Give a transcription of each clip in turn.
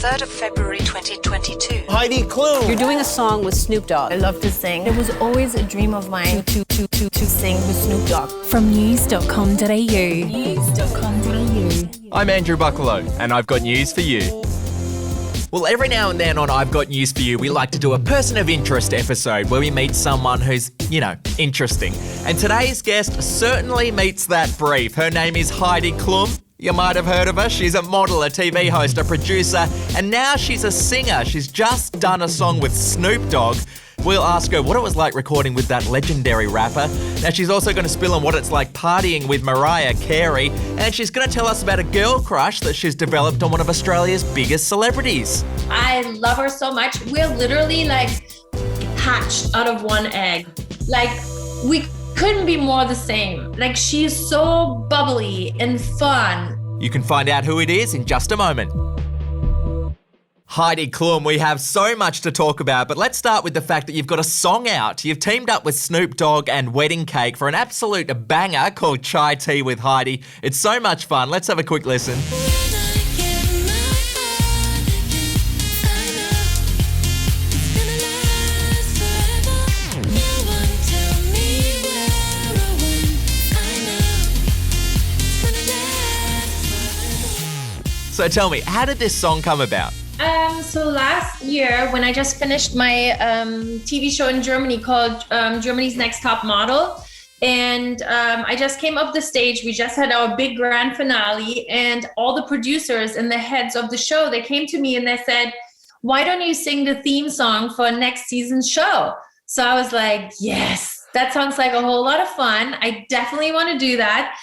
3rd of February 2022. Heidi Klum. You're doing a song with Snoop Dogg. I love to sing. It was always a dream of mine to sing with Snoop Dogg. From news.com.au. I'm Andrew Bucklow, and I've got news for you. Well, every now and then on I've Got News for You, we like to do a person of interest episode where we meet someone who's, interesting. And today's guest certainly meets that brief. Her name is Heidi Klum. You might have heard of her. She's a model, a TV host, a producer, and now she's a singer. She's just done a song with Snoop Dogg. We'll ask her what it was like recording with that legendary rapper. Now, she's also going to spill on what it's like partying with Mariah Carey, and she's going to tell us about a girl crush that she's developed on one of Australia's biggest celebrities. I love her so much. We're literally hatched out of one egg. We couldn't be more the same. She's so bubbly and fun. You can find out who it is in just a moment. Heidi Klum, we have so much to talk about, but let's start with the fact that you've got a song out. You've teamed up with Snoop Dogg and Wedding Cake for an absolute banger called Chai Tea with Heidi. It's so much fun. Let's have a quick listen. So tell me, how did this song come about? So last year, when I just finished my TV show in Germany called Germany's Next Top Model, and I just came up the stage. We just had our big grand finale, and all the producers and the heads of the show, they came to me and they said, "Why don't you sing the theme song for next season's show?" So I was like, yes, that sounds like a whole lot of fun. I definitely want to do that.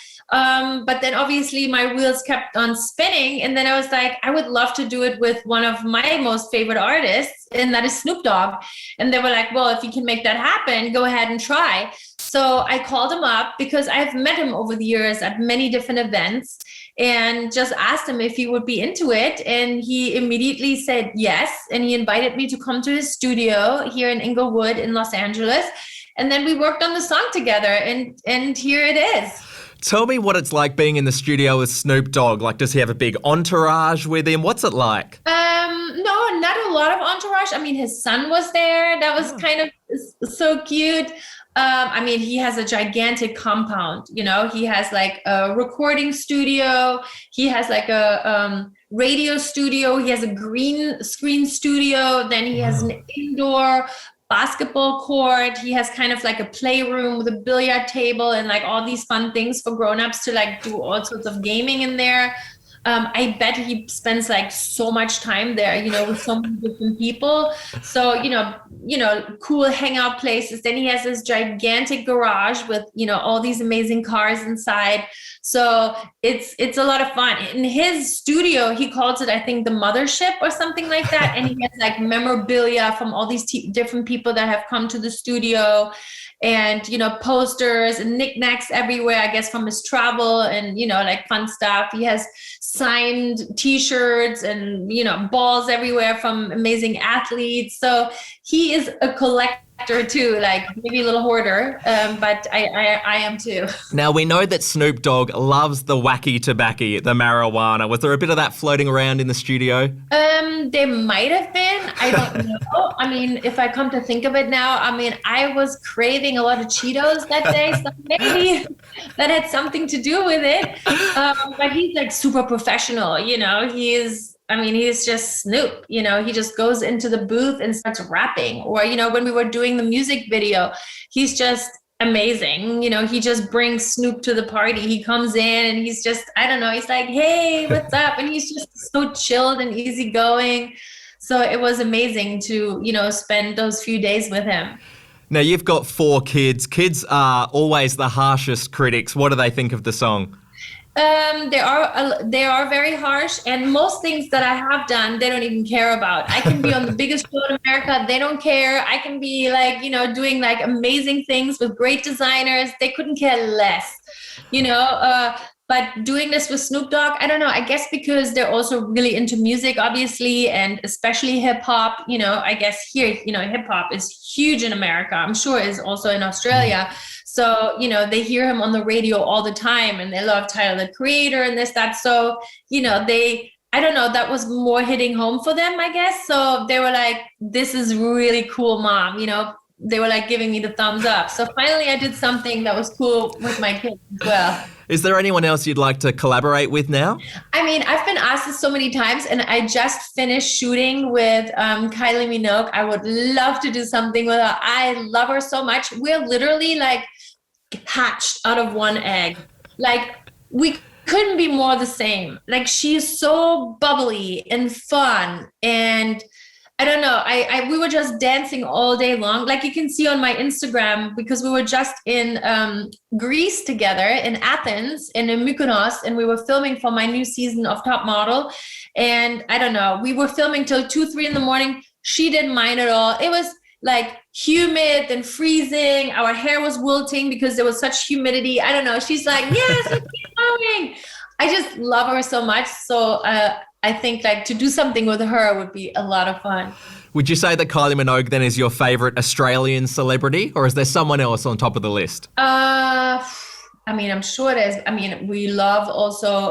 But then obviously my wheels kept on spinning, and then I was like, I would love to do it with one of my most favorite artists, and that is Snoop Dogg. And they were like, well, if you can make that happen, go ahead and try. So I called him up because I've met him over the years at many different events and just asked him if he would be into it. And he immediately said yes. And he invited me to come to his studio here in Inglewood in Los Angeles. And then we worked on the song together, and here it is. Tell me what it's like being in the studio with Snoop Dogg. Does he have a big entourage with him? What's it like? No, not a lot of entourage. I mean, his son was there. That was kind of so cute. He has a gigantic compound. He has a recording studio. He has a radio studio. He has a green screen studio. Then he has an indoor basketball court. He has kind of a playroom with a billiard table and all these fun things for grown-ups to do all sorts of gaming in there. I bet he spends so much time there, with so many different people. So, cool hangout places. Then he has this gigantic garage with, all these amazing cars inside. So it's a lot of fun. In his studio, he calls it, I think, the mothership or something like that. And he has memorabilia from all these different people that have come to the studio, and, posters and knickknacks everywhere, I guess, from his travel and, fun stuff. He has signed T-shirts and, balls everywhere from amazing athletes. So he is a collector too, maybe a little hoarder, but I am too. Now, we know that Snoop Dogg loves the wacky tobacco, the marijuana. Was there a bit of that floating around in the studio? There might have been. I don't know. If I come to think of it now, I was craving a lot of Cheetos that day, so maybe that had something to do with it. But he's super professional, he's just Snoop, he just goes into the booth and starts rapping. Or, when we were doing the music video, he's just amazing. He just brings Snoop to the party. He comes in and he's just, he's like, hey, what's up? And he's just so chilled and easygoing. So it was amazing to, spend those few days with him. Now, you've got 4 kids. Kids are always the harshest critics. What do they think of the song? They are very harsh, and most things that I have done, they don't even care about. I can be on the biggest show in America. They don't care. I can be doing amazing things with great designers. They couldn't care less, but doing this with Snoop Dogg, I don't know, I guess because they're also really into music, obviously, and especially hip hop, I guess here, hip hop is huge in America. I'm sure is also in Australia. So, they hear him on the radio all the time, and they love Tyler, the Creator, and this, that. So, they I don't know, that was more hitting home for them, I guess. So they were like, this is really cool, mom. You know, they were like giving me the thumbs up. So finally I did something that was cool with my kids as well. Is there anyone else you'd like to collaborate with now? I mean, I've been asked this so many times, and I just finished shooting with Kylie Minogue. I would love to do something with her. I love her so much. We're literally like hatched out of one egg. Like, we couldn't be more the same. Like, she's so bubbly and fun, and I don't know. We were just dancing all day long. Like, you can see on my Instagram, because we were just in Greece together, in Athens, and in Mykonos, and we were filming for my new season of Top Model. And I don't know, we were filming till 2-3 in the morning. She didn't mind at all. It was like humid and freezing. Our hair was wilting because there was such humidity. I don't know. She's like, yes, let's keep going. I just love her so much. So I think like to do something with her would be a lot of fun. Would you say that Kylie Minogue then is your favourite Australian celebrity, or is there someone else on top of the list? I mean, I'm sure there's, I mean, we love also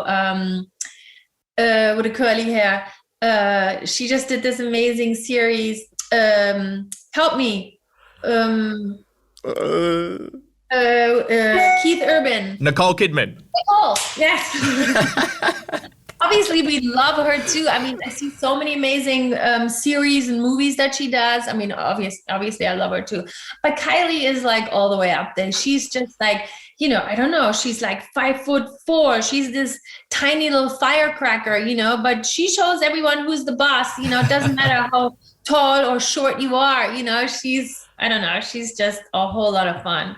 with the curly hair. She just did this amazing series. Help me. Keith Urban. Nicole Kidman. Nicole, yes. Obviously, we love her too. I mean, I see so many amazing series and movies that she does. I mean, obviously, I love her too. But Kylie is like all the way up there. She's just like, you know, I don't know. She's like 5'4". She's this tiny little firecracker, you know, but she shows everyone who's the boss. You know, it doesn't matter how tall or short you are. You know, I don't know. She's just a whole lot of fun.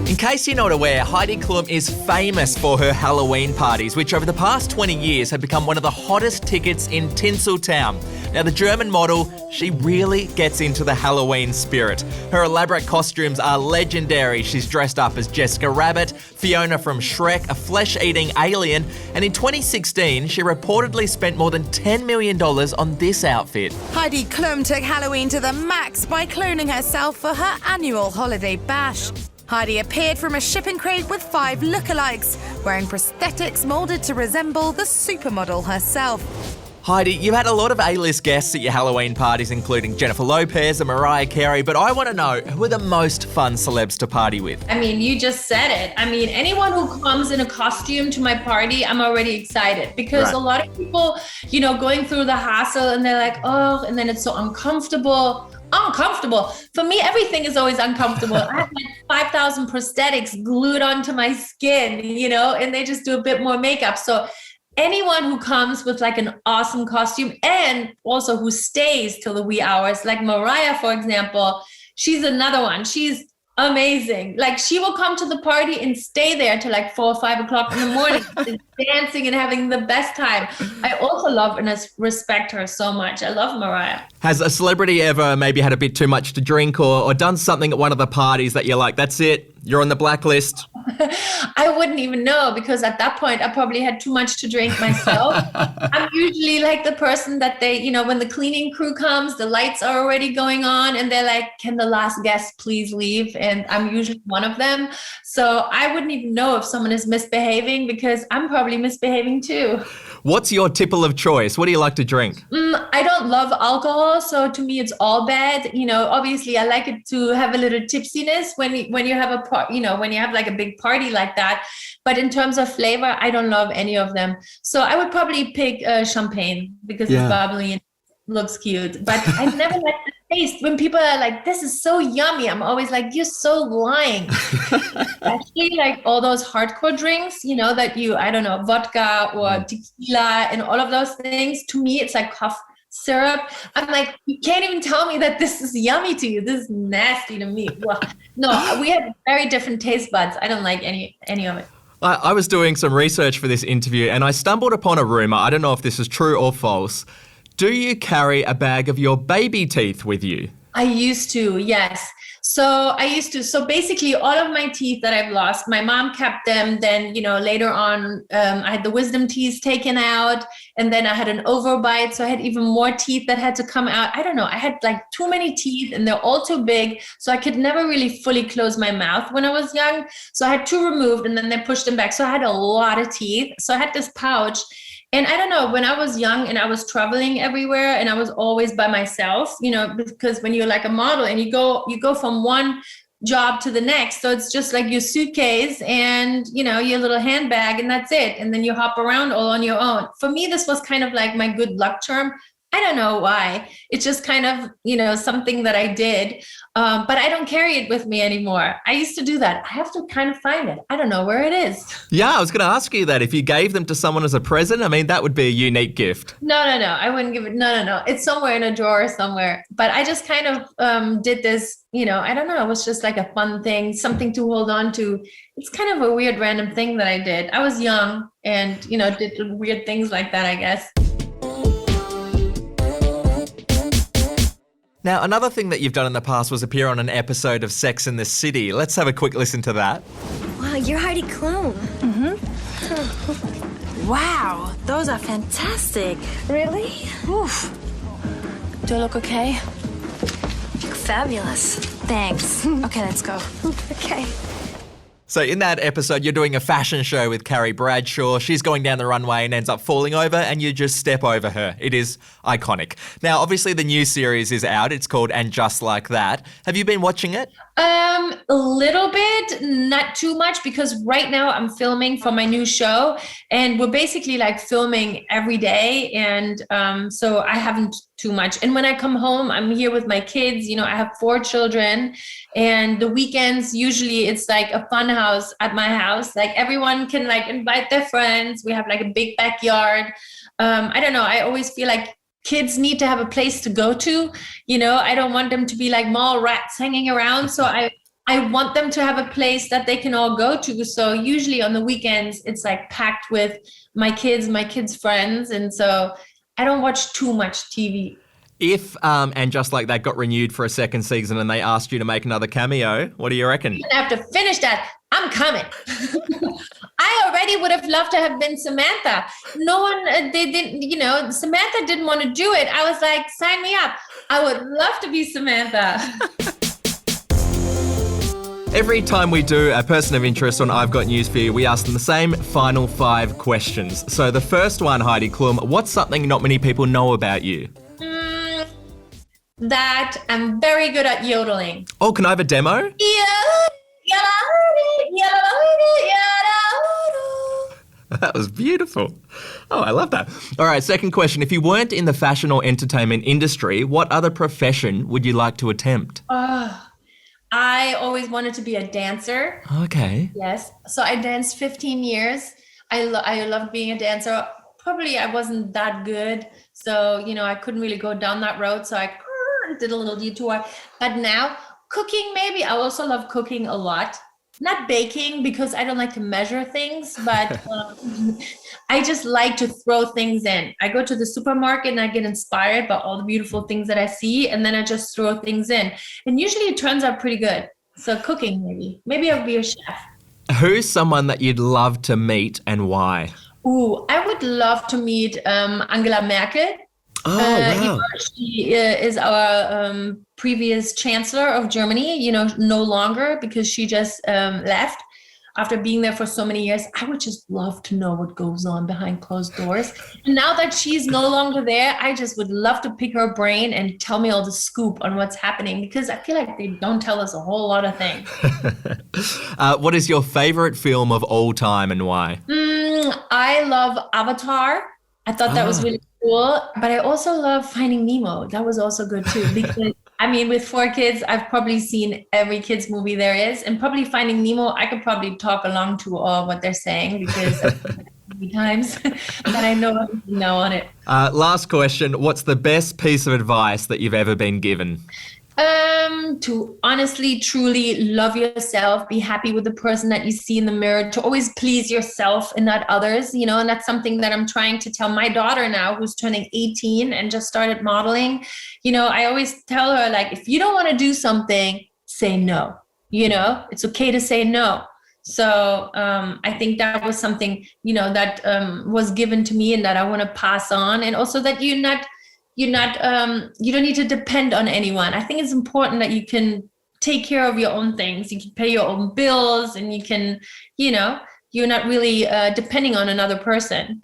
In case you're not aware, Heidi Klum is famous for her Halloween parties, which over the past 20 years have become one of the hottest tickets in Tinseltown. Now, the German model, she really gets into the Halloween spirit. Her elaborate costumes are legendary. She's dressed up as Jessica Rabbit, Fiona from Shrek, a flesh-eating alien, and in 2016, she reportedly spent more than $10 million on this outfit. Heidi Klum took Halloween to the max by cloning herself for her annual holiday bash. Heidi appeared from a shipping crate with 5 lookalikes, wearing prosthetics moulded to resemble the supermodel herself. Heidi, you had a lot of A-list guests at your Halloween parties, including Jennifer Lopez and Mariah Carey, but I want to know, who are the most fun celebs to party with? I mean, you just said it. I mean, anyone who comes in a costume to my party, I'm already excited, because Right. a lot of people, you know, going through the hassle and they're like, oh, and then it's so uncomfortable. For me, everything is always uncomfortable. I have like 5,000 prosthetics glued onto my skin, you know, and they just do a bit more makeup. So anyone who comes with like an awesome costume, and also who stays till the wee hours, like Mariah, for example, she's another one. She's amazing. Like, she will come to the party and stay there till like 4 or 5 o'clock in the morning, and dancing and having the best time. I also love and respect her so much. I love Mariah. Has a celebrity ever maybe had a bit too much to drink or done something at one of the parties that you're like, that's it, you're on the blacklist? I wouldn't even know, because at that point I probably had too much to drink myself. I'm usually like the person that they, you know, when the cleaning crew comes, the lights are already going on and they're like, can the last guest please leave? And I'm usually one of them. So I wouldn't even know if someone is misbehaving, because I'm probably misbehaving too. What's your tipple of choice? What do you like to drink? I don't love alcohol, so to me it's all bad. You know, obviously I like it to have a little tipsiness when you have when you have like a big party like that. But in terms of flavor, I don't love any of them. So I would probably pick champagne, because it's bubbly and looks cute. But I never like the taste. When people are like, this is so yummy, I'm always like, you're so lying. Especially like all those hardcore drinks, you know, that I don't know, vodka or tequila and all of those things. To me, it's like cough syrup. I'm like, you can't even tell me that this is yummy to you. This is nasty to me. Well, no, we have very different taste buds. I don't like any of it. I was doing some research for this interview and I stumbled upon a rumour. I don't know if this is true or false. Do you carry a bag of your baby teeth with you? I used to, yes. So so basically all of my teeth that I've lost, my mom kept them. Then, later on, I had the wisdom teeth taken out, and then I had an overbite. So I had even more teeth that had to come out. I don't know. I had like too many teeth and they're all too big. So I could never really fully close my mouth when I was young. So I had two removed and then they pushed them back. So I had a lot of teeth. So I had this pouch. And I don't know, when I was young and I was traveling everywhere and I was always by myself, because when you're like a model and you go from one job to the next. So it's just like your suitcase and, your little handbag, and that's it. And then you hop around all on your own. For me, this was kind of like my good luck charm. I don't know why. It's just kind of, something that I did. But I don't carry it with me anymore. I used to do that. I have to kind of find it. I don't know where it is. Yeah, I was going to ask you that. If you gave them to someone as a present, I mean, that would be a unique gift. No. I wouldn't give it. No. It's somewhere in a drawer somewhere. But I just kind of did this, I don't know. It was just like a fun thing, something to hold on to. It's kind of a weird random thing that I did. I was young and, did weird things like that, I guess. Now, another thing that you've done in the past was appear on an episode of Sex and the City. Let's have a quick listen to that. Wow, you're Heidi Klum. Wow, those are fantastic. Really? Oof. Do I look okay? Fabulous. Thanks. Okay, let's go. Okay. So in that episode, you're doing a fashion show with Carrie Bradshaw. She's going down the runway and ends up falling over and you just step over her. It is iconic. Now, obviously the new series is out. It's called And Just Like That. Have you been watching it? A little bit, not too much, because right now I'm filming for my new show and we're basically like filming every day. And so I haven't too much. And when I come home, I'm here with my kids. I have 4 children, and the weekends, usually it's like a fun house at my house. Like everyone can like invite their friends. We have like a big backyard. I don't know. I always feel like kids need to have a place to go to. I don't want them to be like mall rats hanging around. So I want them to have a place that they can all go to. So usually on the weekends, it's like packed with my kids' friends. And so I don't watch too much TV. If And Just Like That got renewed for a second season and they asked you to make another cameo, what do you reckon? I have to finish that. I'm coming. I already would have loved to have been Samantha. No one, they didn't, Samantha didn't want to do it. I was like, sign me up. I would love to be Samantha. Every time we do a person of interest on I've Got News For You, we ask them the same final 5 questions. So the first one, Heidi Klum, what's something not many people know about you? That I'm very good at yodeling. Oh, can I have a demo? That was beautiful. Oh, I love that. All right, second question. If you weren't in the fashion or entertainment industry, what other profession would you like to attempt? I always wanted to be a dancer. Okay. Yes. So I danced 15 years. I loved being a dancer. Probably I wasn't that good. So, I couldn't really go down that road. So I did a little detour. But now cooking, maybe. I also love cooking a lot. Not baking, because I don't like to measure things, but I just like to throw things in. I go to the supermarket and I get inspired by all the beautiful things that I see, and then I just throw things in. And usually it turns out pretty good. So cooking, maybe. Maybe I'll be a chef. Who's someone that you'd love to meet and why? Ooh, I would love to meet Angela Merkel. Oh, wow. She is our previous chancellor of Germany, no longer, because she just left after being there for so many years. I would just love to know what goes on behind closed doors. And now that she's no longer there, I just would love to pick her brain and tell me all the scoop on what's happening, because I feel like they don't tell us a whole lot of things. What is your favorite film of all time and why? I love Avatar. I thought that was really cool, but I also love Finding Nemo. That was also good too, because with 4 kids, I've probably seen every kids movie there is, and probably Finding Nemo, I could probably talk along to all what they're saying, because many times that I know on it. Last question. What's the best piece of advice that you've ever been given? To honestly, truly love yourself, be happy with the person that you see in the mirror, to always please yourself and not others, and that's something that I'm trying to tell my daughter now, who's turning 18 and just started modeling. I always tell her, like, if you don't want to do something, say no. You know, it's okay to say no. So I think that was something, you know, that was given to me and that I want to pass on. And also that you don't need to depend on anyone. I think it's important that you can take care of your own things. You can pay your own bills, and you can, you know, you're not really depending on another person.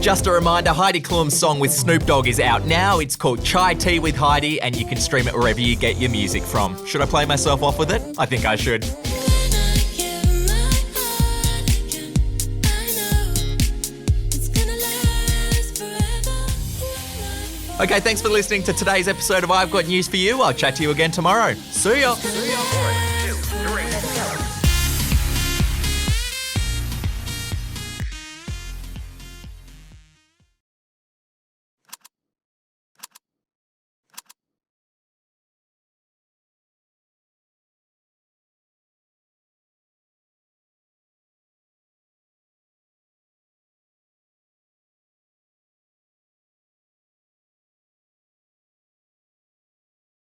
Just a reminder, Heidi Klum's song with Snoop Dogg is out now. It's called Chai Tea with Heidi, and you can stream it wherever you get your music from. Should I play myself off with it? I think I should. Okay, thanks for listening to today's episode of I've Got News for You. I'll chat to you again tomorrow. See ya.